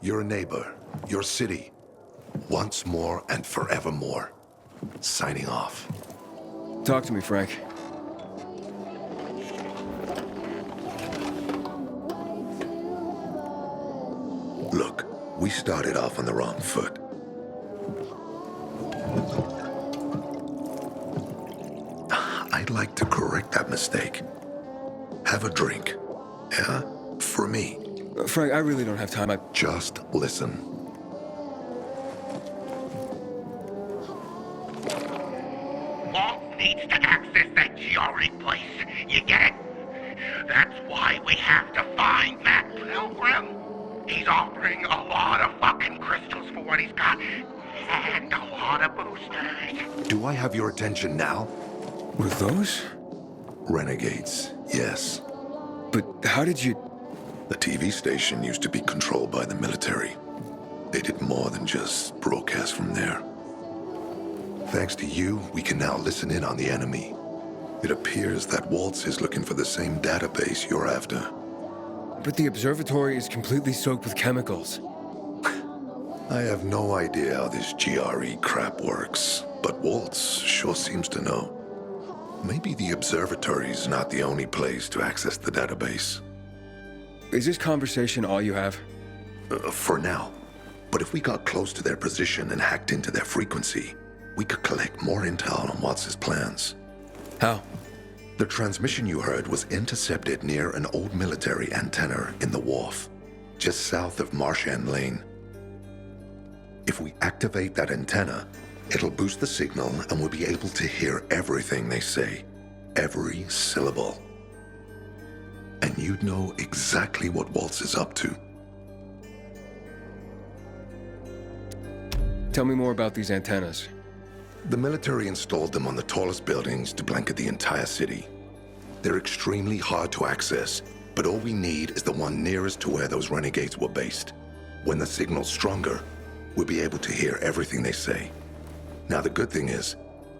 Your neighbor, your city, once more and forevermore. Signing off. Talk to me, Frank. Look, we started off on the wrong foot. I'd like to correct that mistake. Have a drink. Yeah? For me. Frank, I really don't have time. Just listen. Walt needs to access that GRE place. You get it? That's why we have to find Matt Pilgrim. He's offering a lot of fucking crystals for what he's got. And a lot of boosters. Do I have your attention now? With those? Renegades, yes. But how did you... The TV station used to be controlled by the military. They did more than just broadcast from there. Thanks to you, we can now listen in on the enemy. It appears that Waltz is looking for the same database you're after. But the observatory is completely soaked with chemicals. I have no idea how this GRE crap works, but Waltz sure seems to know. Maybe the observatory's not the only place to access the database. Is this conversation all you have? For now. But if we got close to their position and hacked into their frequency, we could collect more intel on Watts' plans. How? The transmission you heard was intercepted near an old military antenna in the wharf, just south of Marchand Lane. If we activate that antenna, it'll boost the signal and we'll be able to hear everything they say, every syllable. And you'd know exactly what Waltz is up to. Tell me more about these antennas. The military installed them on the tallest buildings to blanket the entire city. They're extremely hard to access, but all we need is the one nearest to where those renegades were based. When the signal's stronger, we'll be able to hear everything they say. Now the good thing is,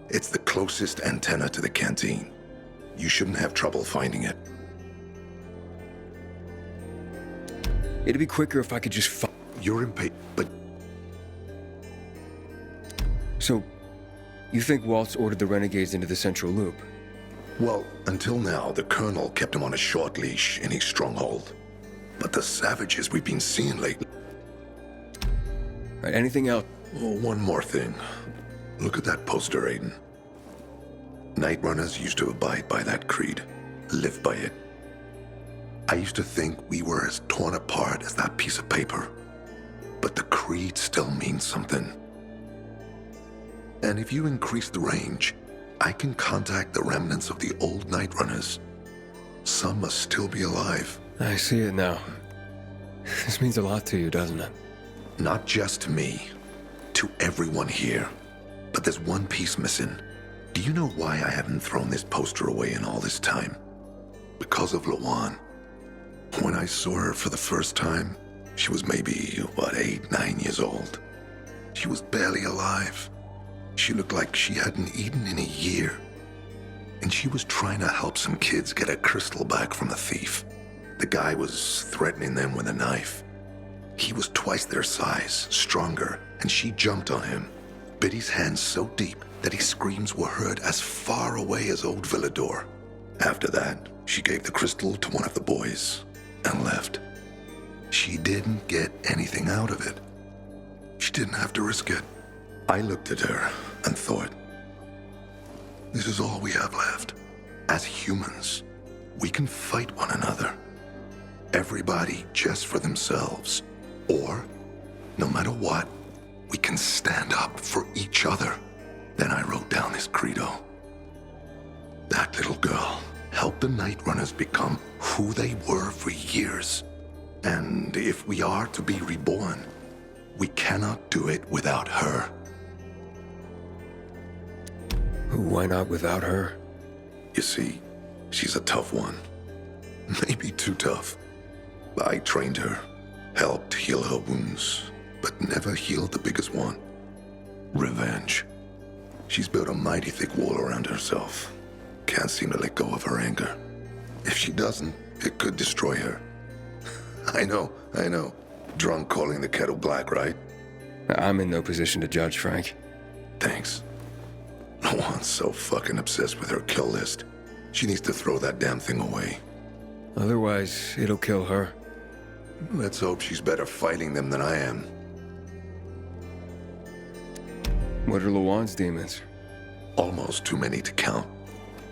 it's the closest antenna to the canteen. You shouldn't have trouble finding it. It'd be quicker if I could just You're impatient, but... So, you think Waltz ordered the Renegades into the central loop? Well, until now, the Colonel kept him on a short leash in his stronghold. But the savages we've been seeing lately... Right, anything else? Oh, one more thing. Look at that poster, Aiden. Night Runners used to abide by that creed, live by it. I used to think we were as torn apart as that piece of paper. But the creed still means something. And if you increase the range, I can contact the remnants of the old Night Runners. Some must still be alive. I see it now. This means a lot to you, doesn't it? Not just to me, to everyone here. But there's one piece missing. Do you know why I haven't thrown this poster away in all this time? Because of Lawan. When I saw her for the first time, she was maybe, 8, 9 years old. She was barely alive. She looked like she hadn't eaten in a year. And she was trying to help some kids get a crystal back from the thief. The guy was threatening them with a knife. He was twice their size, stronger, and she jumped on him, bit his hands so deep that his screams were heard as far away as Old Villador. After that, she gave the crystal to one of the boys and left. She didn't get anything out of it. She didn't have to risk it. I looked at her and thought, this is all we have left. As humans, we can fight one another. Everybody just for themselves. Or, no matter what, we can stand up for each other. Then I wrote down this credo. That little girl helped the Night Runners become who they were for years. And if we are to be reborn, we cannot do it without her. Why not without her? You see, she's a tough one. Maybe too tough. I trained her, helped heal her wounds, but never healed the biggest one. Revenge. She's built a mighty thick wall around herself. Can't seem to let go of her anger. If she doesn't, it could destroy her. I know. Drunk calling the kettle black, right? I'm in no position to judge, Frank. Thanks. Lawan's so fucking obsessed with her kill list. She needs to throw that damn thing away. Otherwise, it'll kill her. Let's hope she's better fighting them than I am. What are Lawan's demons? Almost too many to count.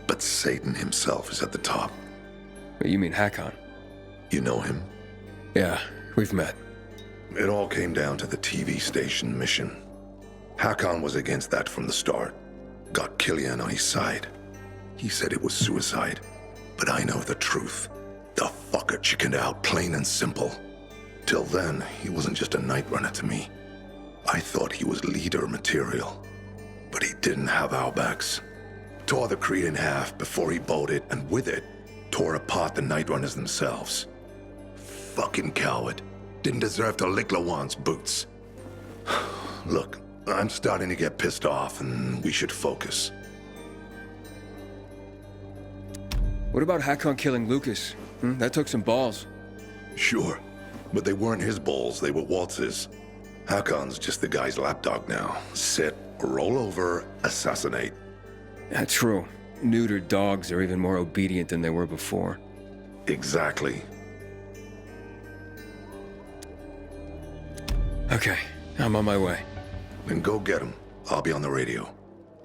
But Satan himself is at the top. You mean Hakon? You know him? Yeah, we've met. It all came down to the TV station mission. Hakon was against that from the start. Got Killian on his side. He said it was suicide. But I know the truth. The fucker chickened out, plain and simple. Till then, he wasn't just a night runner to me. I thought he was leader material. But he didn't have our backs. Tore the Creed in half before he bolted, and with it, tore apart the night runners themselves. Fucking coward. Didn't deserve to lick Lawan's boots. Look, I'm starting to get pissed off, and we should focus. What about Hakon killing Lucas? That took some balls. Sure, but they weren't his balls, they were Waltz's. Hakon's just the guy's lapdog now. Sit, roll over, assassinate. That's true. Neutered dogs are even more obedient than they were before. Exactly. Okay, I'm on my way. Then go get him. I'll be on the radio.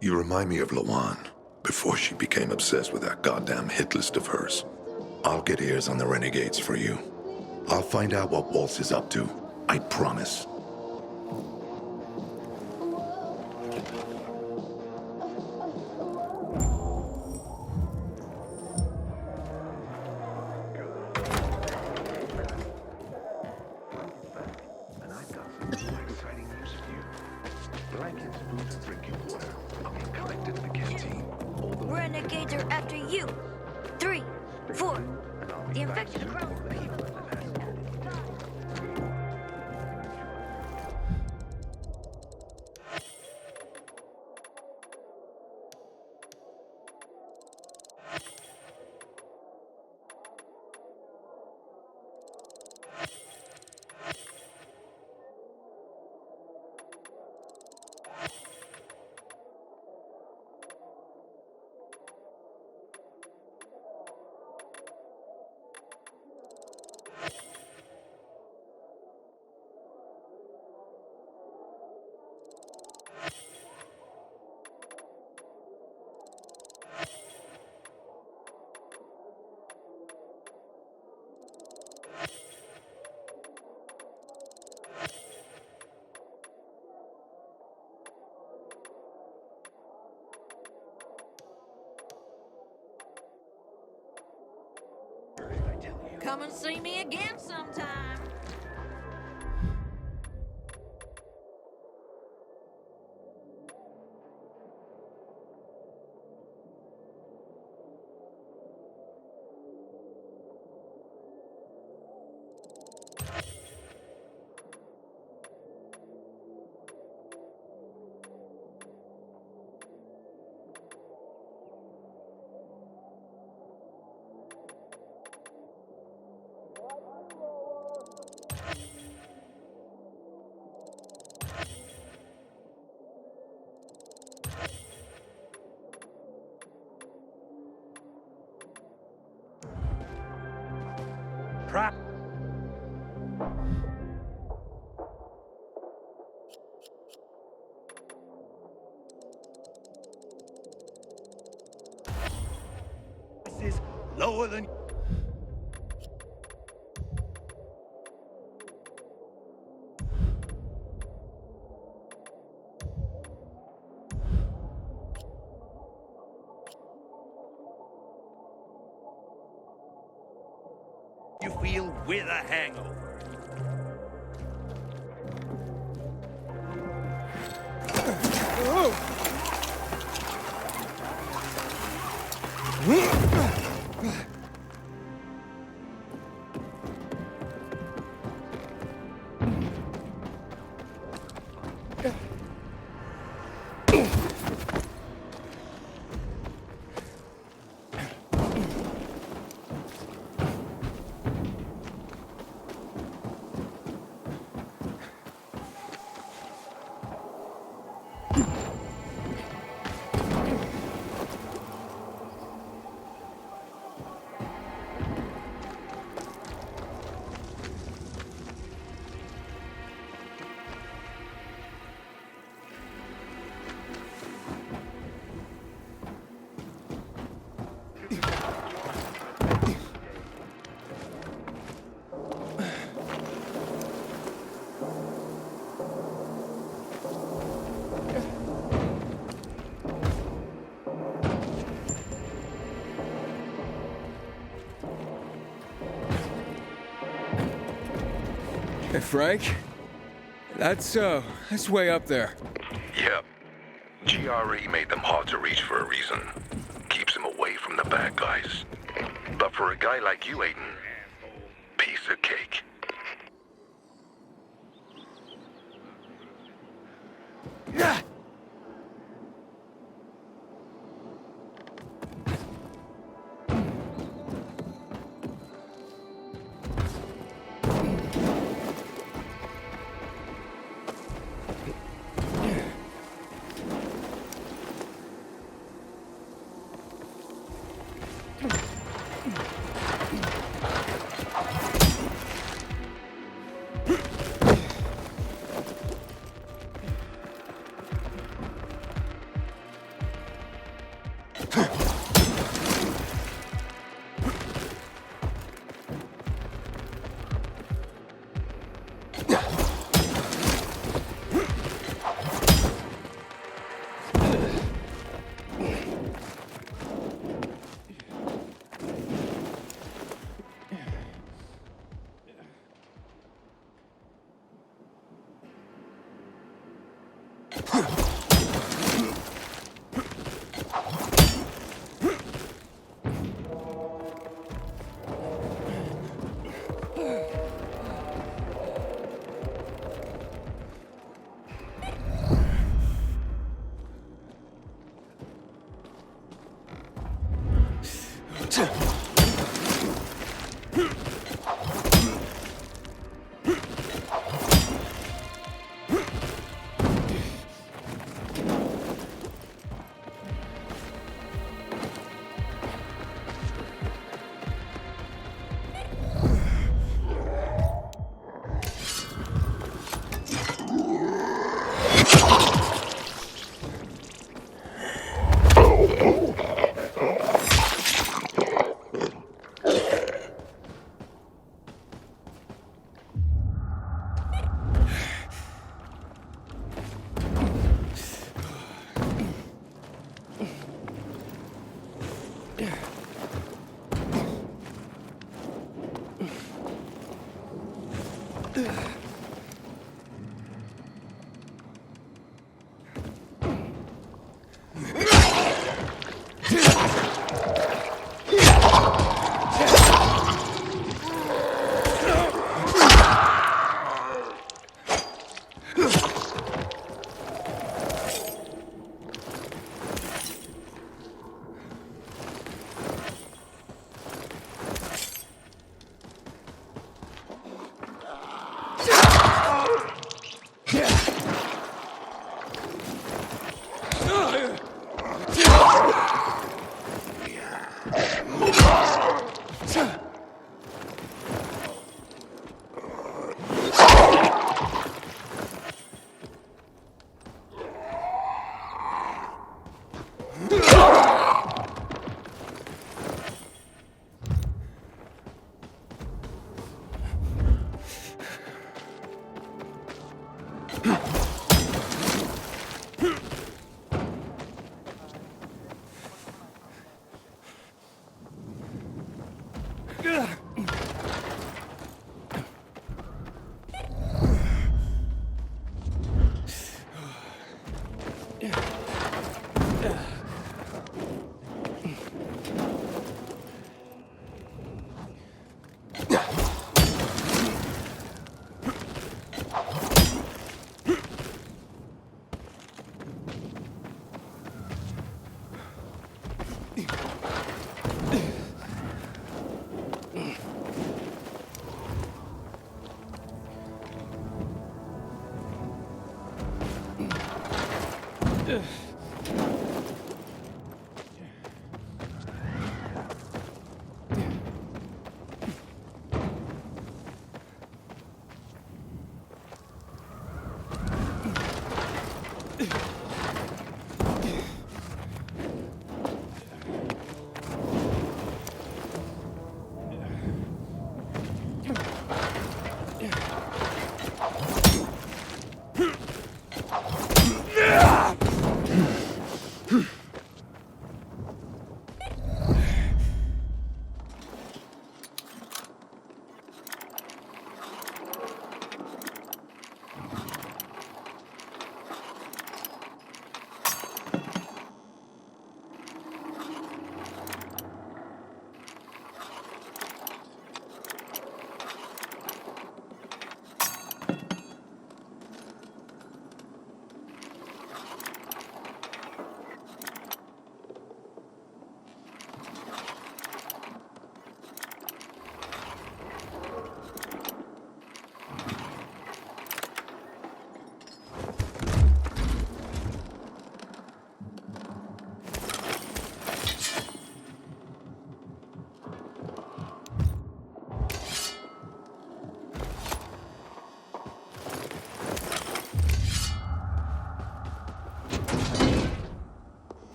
You remind me of Lawan, before she became obsessed with that goddamn hit list of hers. I'll get ears on the Renegades for you. I'll find out what Waltz is up to. I promise. Renegades are after you. 3, 4. The infected across the people. Come and see me again sometime. This is lower than... You feel with a hangover. Hey, Frank? That's way up there. Yep. GRE made them hard to reach for a reason. Keeps them away from the bad guys. But for a guy like you, Aiden, piece of cake.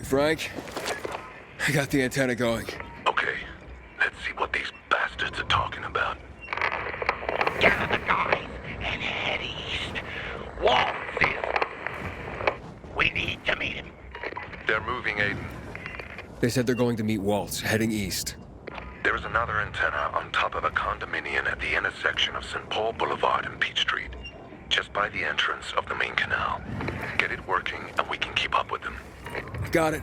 Frank, I got the antenna going. Okay, let's see what these bastards are talking about. They're moving, Aiden. They said they're going to meet Waltz, heading east. There is another antenna on top of a condominium at the intersection of St. Paul Boulevard and Peach Street, just by the entrance of the main canal. Get it working, and we can keep up with them. Got it.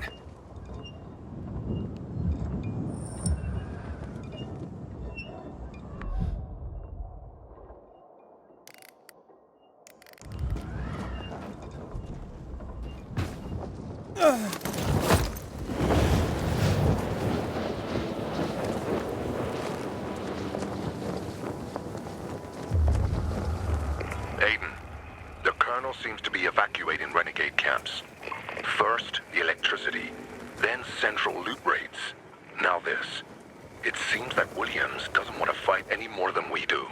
Aiden, the Colonel seems to be evacuating Renegade camps. First, the electricity, then central loot raids. Now this. It seems that Williams doesn't want to fight any more than we do.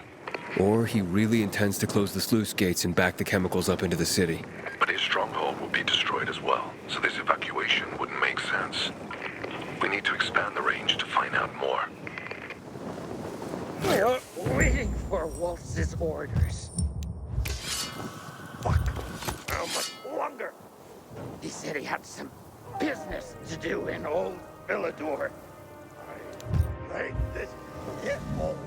Or he really intends to close the sluice gates and back the chemicals up into the city. But his stronghold will be destroyed as well, so this evacuation wouldn't make sense. We need to expand the range to find out more. We're waiting for Waltz's orders. Fuck. How much longer? He said he had some business to do in Old Villador. I like this shithole.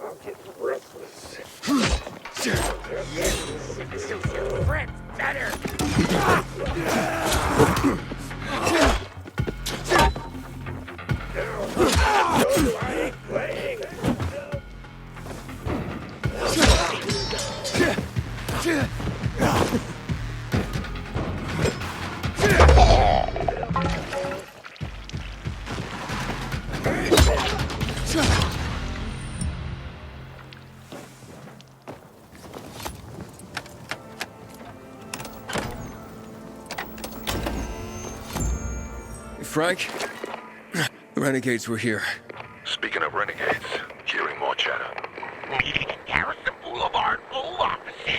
I'll get restless. Yes, it suits your friends better. I ain't playing. Frank? The Renegades were here. Speaking of Renegades, hearing more chatter. Meeting at Garrison Boulevard, full offices.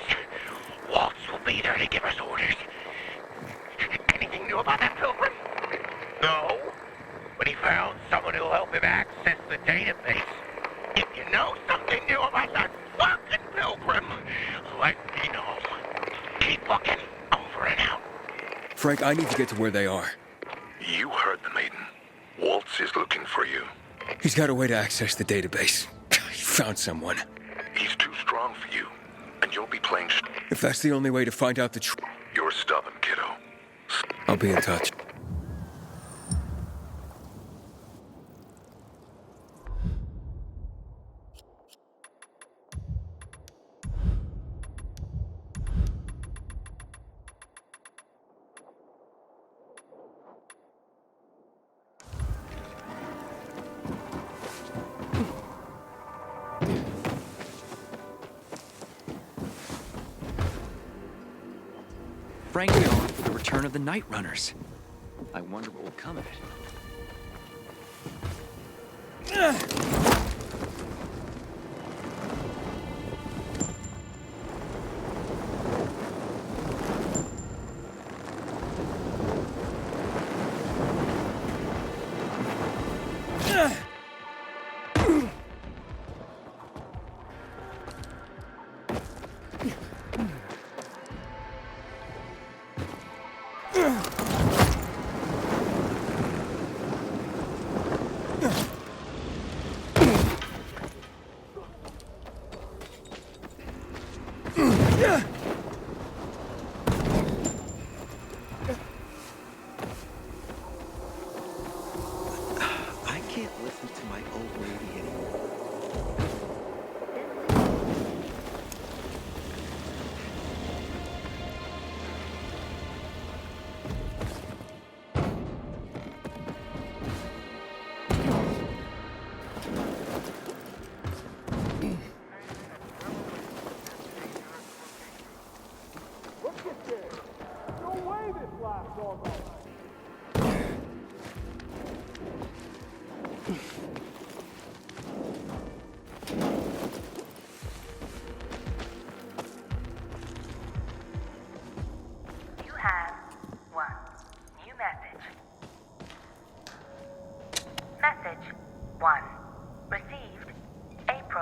Waltz will be there to give us orders. Anything new about that pilgrim? No. But he found someone who'll help him access the database. If you know something new about that fucking pilgrim, let me know. Keep looking. Over and out. Frank, I need to get to where they are. You heard the maiden. Waltz is looking for you. He's got a way to access the database. He found someone. He's too strong for you, and you'll be playing If that's the only way to find out the You're stubborn, kiddo. I'll be in touch. Frank going for the return of the Night Runners. I wonder what will come of it.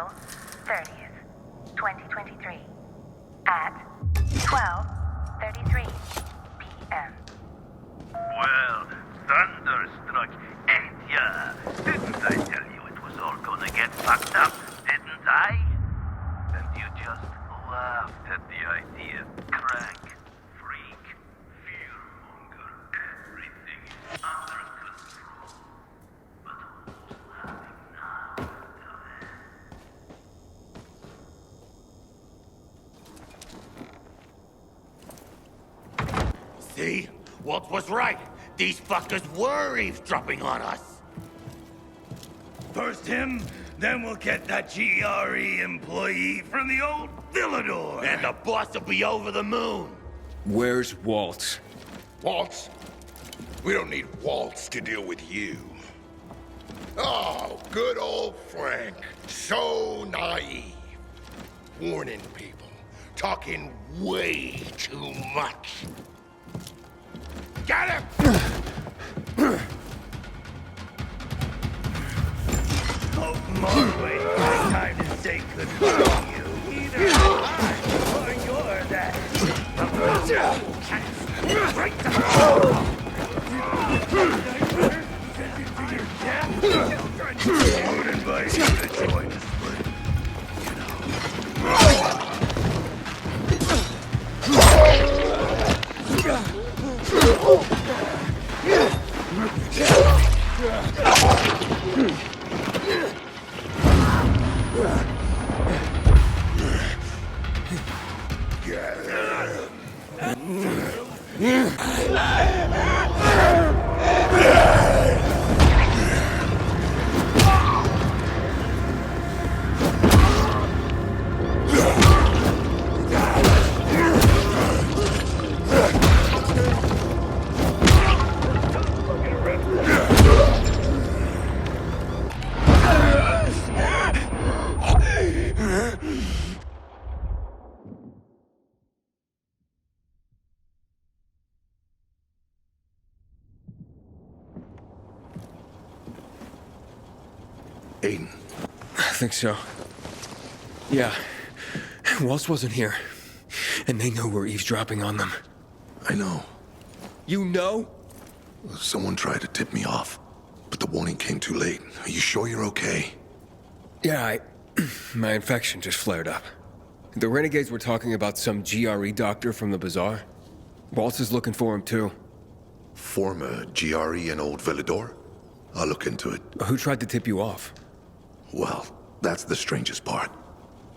April 30th, 2023 at 12:33 p.m. Well, thunderstruck, ain't ya? Didn't I tell you it was all gonna get fucked up, didn't I? And you just laughed at the idea. Crank, freak, fearmonger, everything is under control. But who's laughing now, See? Walt was right. These fuckers were eavesdropping on us. First him, then we'll get that GRE employee from the old Villador. And the boss will be over the moon. Where's Walt? Waltz? We don't need Waltz to deal with you. Oh, good old Frank. So naive. Warning people. Talking way too much. Get him! Oh, Marway, time to say goodbye to you. Either I or you're that. Right to your death. I would invite you to join us, but Aiden, I think so. Yeah. Waltz wasn't here. And they know we're eavesdropping on them. I know. You know? Someone tried to tip me off, but the warning came too late. Are you sure you're okay? Yeah, my infection just flared up. The Renegades were talking about some GRE doctor from the bazaar. Waltz is looking for him, too. Former GRE in Old Villador? I'll look into it. Who tried to tip you off? Well, that's the strangest part.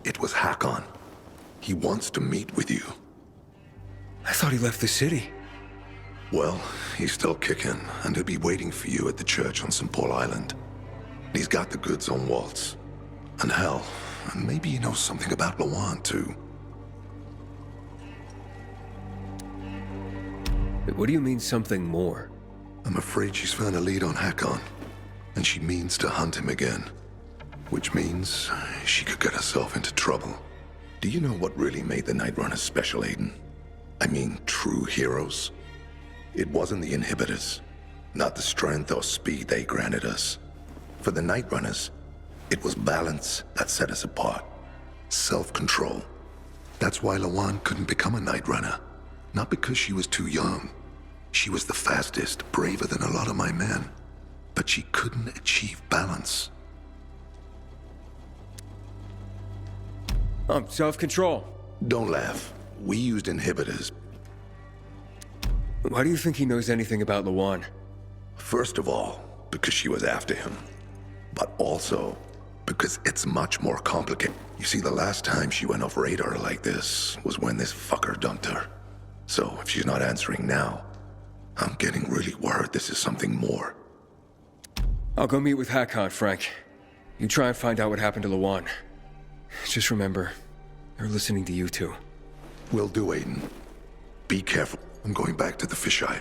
It was Hakon. He wants to meet with you. I thought he left the city. Well, he's still kicking, and he'll be waiting for you at the church on St. Paul Island. He's got the goods on Waltz. And hell, maybe he knows something about Lawan, too. What do you mean, something more? I'm afraid she's found a lead on Hakon, and she means to hunt him again. Which means she could get herself into trouble. Do you know what really made the Night Runners special, Aiden? I mean, true heroes? It wasn't the inhibitors, not the strength or speed they granted us. For the Night Runners, it was balance that set us apart. Self-control. That's why Lawan couldn't become a Night Runner. Not because she was too young. She was the fastest, braver than a lot of my men. But she couldn't achieve balance. Self-control. Don't laugh. We used inhibitors. Why do you think he knows anything about Lawan? First of all, because she was after him. But also, because it's much more complicated. You see, the last time she went off radar like this was when this fucker dumped her. So, if she's not answering now, I'm getting really worried this is something more. I'll go meet with Hakon, Frank. You try and find out what happened to Lawan. Just remember, they're listening to you too. Will do, Aiden. Be careful. I'm going back to the fisheye.